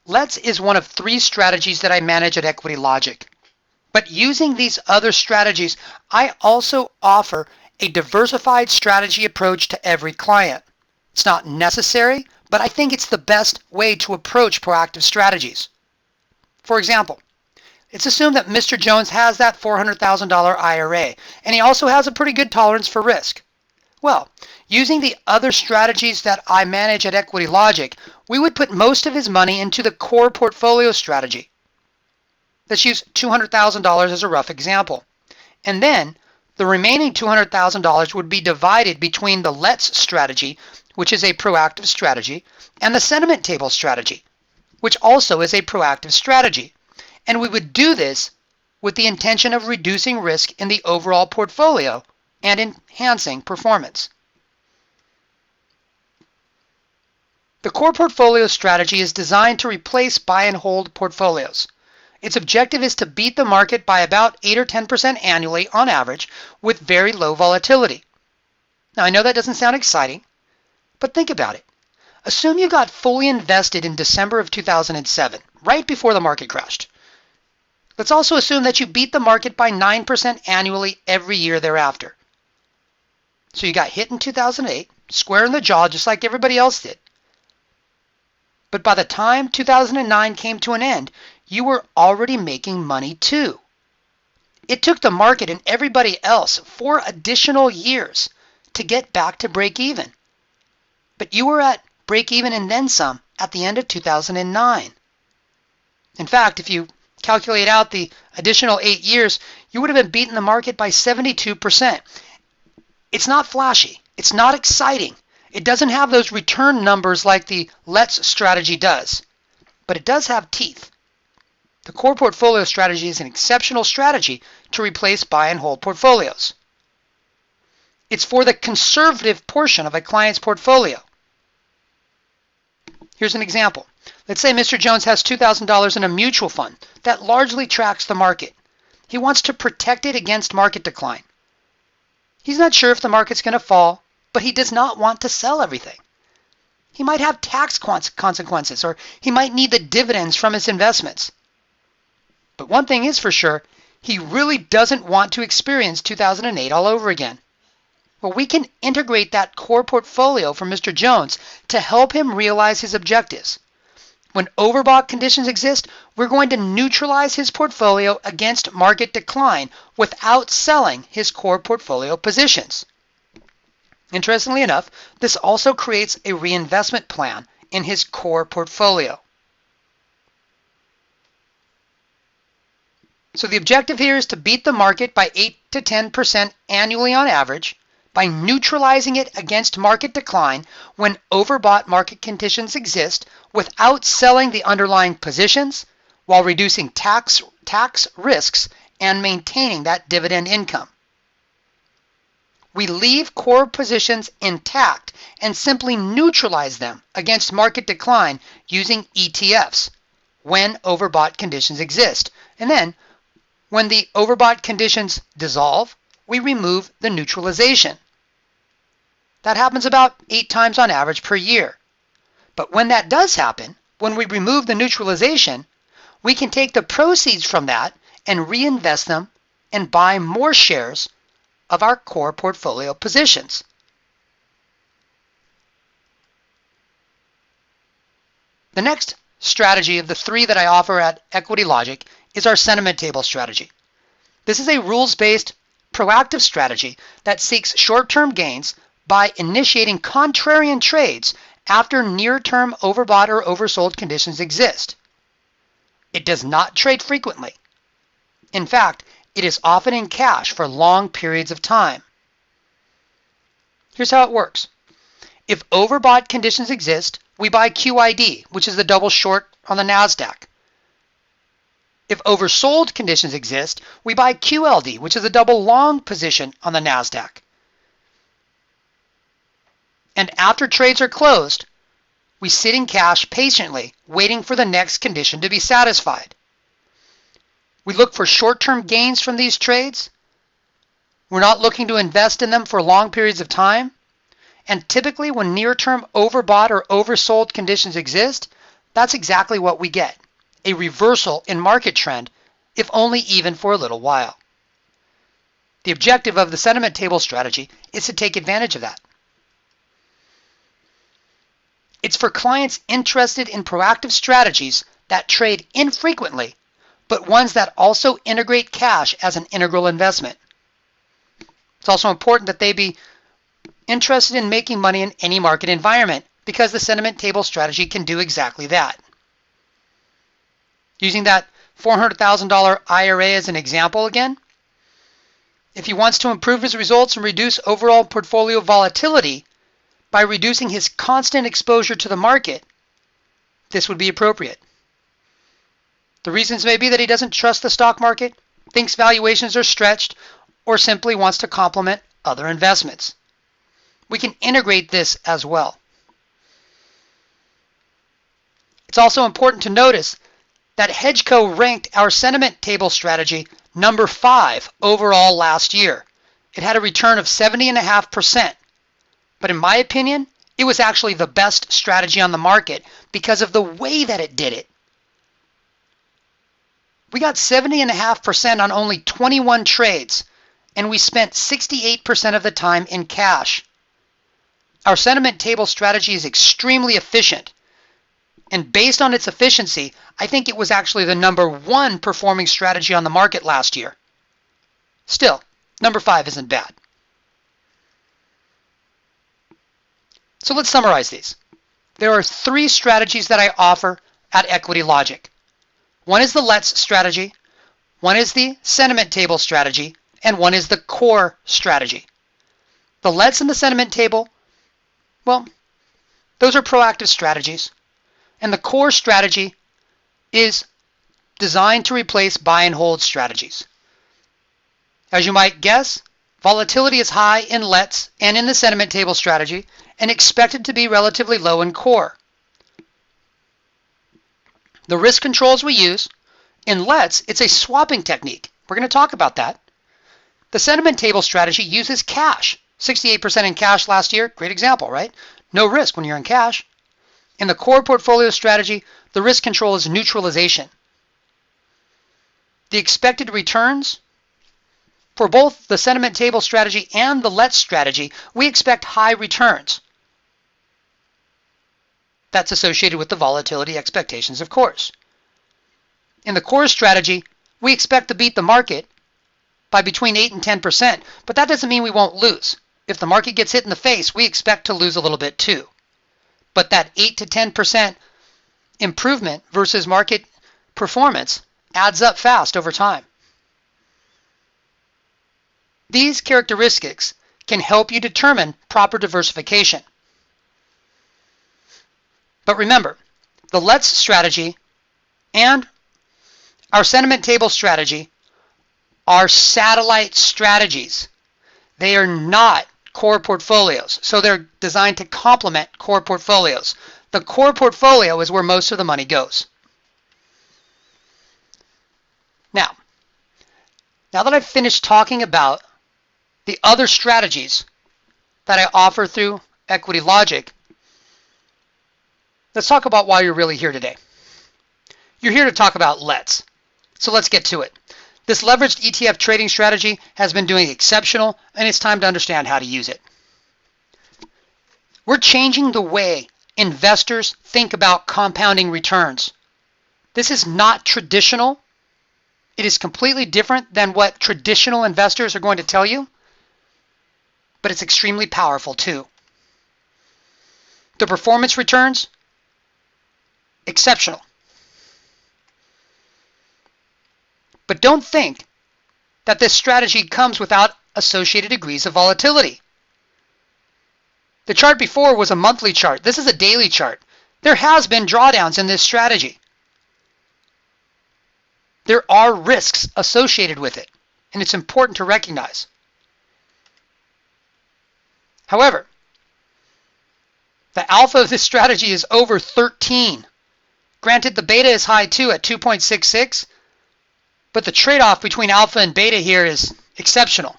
Let's is one of 3 strategies that I manage at Equity Logic. But using these other strategies, I also offer a diversified strategy approach to every client. It's not necessary, but I think it's the best way to approach proactive strategies. For example, let's assume that Mr. Jones has that $400,000 IRA, and he also has a pretty good tolerance for risk. Well, using the other strategies that I manage at Equity Logic, we would put most of his money into the core portfolio strategy. Let's use $200,000 as a rough example. And then the remaining $200,000 would be divided between the Let's strategy, which is a proactive strategy, and the sentiment table strategy, which also is a proactive strategy. And we would do this with the intention of reducing risk in the overall portfolio and enhancing performance. The core portfolio strategy is designed to replace buy and hold portfolios. Its objective is to beat the market by about 8 or 10% annually on average with very low volatility. Now, I know that doesn't sound exciting, but think about it. Assume you got fully invested in December of 2007, right before the market crashed. Let's also assume that you beat the market by 9% annually every year thereafter. So you got hit in 2008, square in the jaw just like everybody else did. But by the time 2009 came to an end, you were already making money too. It took the market and everybody else 4 additional years to get back to break even. But you were at break even and then some at the end of 2009. In fact, if you calculate out the additional 8 years, you would have been beating the market by 72%. It's not flashy. It's not exciting. It doesn't have those return numbers like the Let's strategy does, but it does have teeth. The core portfolio strategy is an exceptional strategy to replace buy and hold portfolios. It's for the conservative portion of a client's portfolio. Here's an example. Let's say Mr. Jones has $2,000 in a mutual fund that largely tracks the market. He wants to protect it against market decline. He's not sure if the market's going to fall, but he does not want to sell everything. He might have tax consequences, or he might need the dividends from his investments. But one thing is for sure, he really doesn't want to experience 2008 all over again. Well, we can integrate that core portfolio for Mr. Jones to help him realize his objectives. When overbought conditions exist, we're going to neutralize his portfolio against market decline without selling his core portfolio positions. Interestingly enough, this also creates a reinvestment plan in his core portfolio. So the objective here is to beat the market by 8 to 10% annually on average by neutralizing it against market decline when overbought market conditions exist without selling the underlying positions while reducing tax risks and maintaining that dividend income. We leave core positions intact and simply neutralize them against market decline using ETFs when overbought conditions exist. And then when the overbought conditions dissolve, we remove the neutralization. That happens about 8 times on average per year. But when that does happen, when we remove the neutralization, we can take the proceeds from that and reinvest them and buy more shares of our core portfolio positions. The next strategy of the 3 that I offer at Equity Logic is our sentiment table strategy. This is a rules-based, proactive strategy that seeks short-term gains by initiating contrarian trades after near-term overbought or oversold conditions exist. It does not trade frequently. In fact, it is often in cash for long periods of time. Here's how it works. If overbought conditions exist, we buy QID, which is the double short on the NASDAQ. If oversold conditions exist, we buy QLD, which is a double long position on the NASDAQ. And after trades are closed, we sit in cash patiently, waiting for the next condition to be satisfied. We look for short-term gains from these trades. We're not looking to invest in them for long periods of time. And typically when near-term overbought or oversold conditions exist, that's exactly what we get, a reversal in market trend, if only even for a little while. The objective of the sentiment table strategy is to take advantage of that. It's for clients interested in proactive strategies that trade infrequently, but ones that also integrate cash as an integral investment. It's also important that they be interested in making money in any market environment, because the sentiment table strategy can do exactly that. Using that $400,000 IRA as an example again, if he wants to improve his results and reduce overall portfolio volatility by reducing his constant exposure to the market, this would be appropriate. The reasons may be that he doesn't trust the stock market, thinks valuations are stretched, or simply wants to complement other investments. We can integrate this as well. It's also important to notice that HedgeCo ranked our sentiment table strategy number 5 overall last year. It had a return of 70.5%. But in my opinion, it was actually the best strategy on the market because of the way that it did it. We got 70.5% on only 21 trades, and we spent 68% of the time in cash. Our sentiment table strategy is extremely efficient, and based on its efficiency, I think it was actually the number 1 performing strategy on the market last year. Still, number 5 isn't bad. So let's summarize these. There are 3 strategies that I offer at Equity Logic. One is the Let's strategy, one is the sentiment table strategy, and one is the core strategy. The Let's and the sentiment table, well, those are proactive strategies. And the core strategy is designed to replace buy and hold strategies. As you might guess, volatility is high in Let's and in the sentiment table strategy, and expected to be relatively low in core. The risk controls we use, in Let's, it's a swapping technique. We're going to talk about that. The sentiment table strategy uses cash. 68% in cash last year, great example, right? No risk when you're in cash. In the core portfolio strategy, the risk control is neutralization. The expected returns for both the sentiment table strategy and the Let's strategy, we expect high returns. That's associated with the volatility expectations, of course. In the core strategy, we expect to beat the market by between 8 and 10%, but that doesn't mean we won't lose. If the market gets hit in the face, we expect to lose a little bit too. But that 8 to 10% improvement versus market performance adds up fast over time. These characteristics can help you determine proper diversification. But remember, the Let's strategy and our sentiment table strategy are satellite strategies. They are not core portfolios, so they're designed to complement core portfolios. The core portfolio is where most of the money goes. Now that I've finished talking about the other strategies that I offer through Equity Logic, let's talk about why you're really here today. You're here to talk about Let's. So let's get to it. This leveraged ETF trading strategy has been doing exceptional, and it's time to understand how to use it. We're changing the way investors think about compounding returns. This is not traditional. It is completely different than what traditional investors are going to tell you, but it's extremely powerful too. The performance returns, exceptional. But don't think that this strategy comes without associated degrees of volatility. The chart before was a monthly chart. This is a daily chart. There has been drawdowns in this strategy. There are risks associated with it, and it's important to recognize. However, the alpha of this strategy is over 13. Granted, the beta is high too at 2.66, but the trade-off between alpha and beta here is exceptional.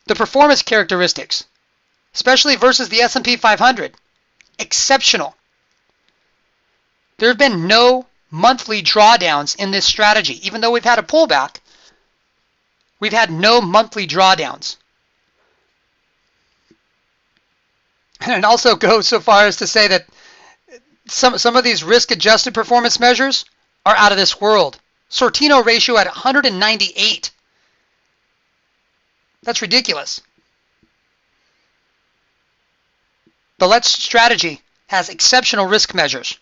The performance characteristics. especially versus the S&P 500. Exceptional. There have been no monthly drawdowns in this strategy. Even though we've had a pullback, we've had no monthly drawdowns. And it also goes so far as to say that some of these risk-adjusted performance measures are out of this world. Sortino ratio at 198. That's ridiculous. The Let's strategy has exceptional risk measures.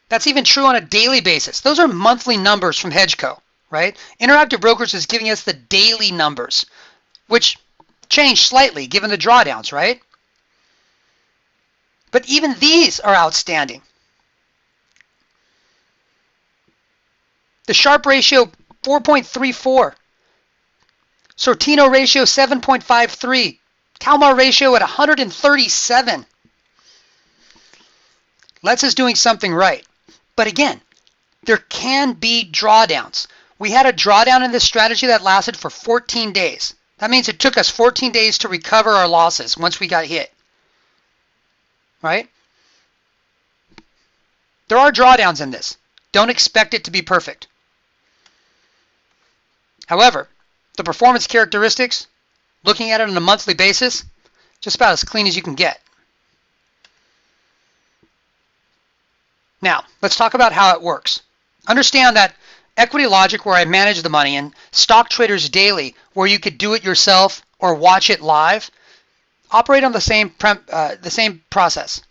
That's even true on a daily basis. Those are monthly numbers from HedgeCo, right? Interactive Brokers is giving us the daily numbers, which change slightly given the drawdowns, right? But even these are outstanding. The Sharpe ratio, 4.34. Sortino ratio, 7.53. Kalmar ratio at 137. Let's is doing something right. But again, there can be drawdowns. We had a drawdown in this strategy that lasted for 14 days. That means it took us 14 days to recover our losses once we got hit. Right? There are drawdowns in this. Don't expect it to be perfect. However, the performance characteristics, looking at it on a monthly basis, just about as clean as you can get. Now, let's talk about how it works. Understand that Equity Logic, where I manage the money, and Stock Traders Daily, where you could do it yourself or watch it live, operate on the same process.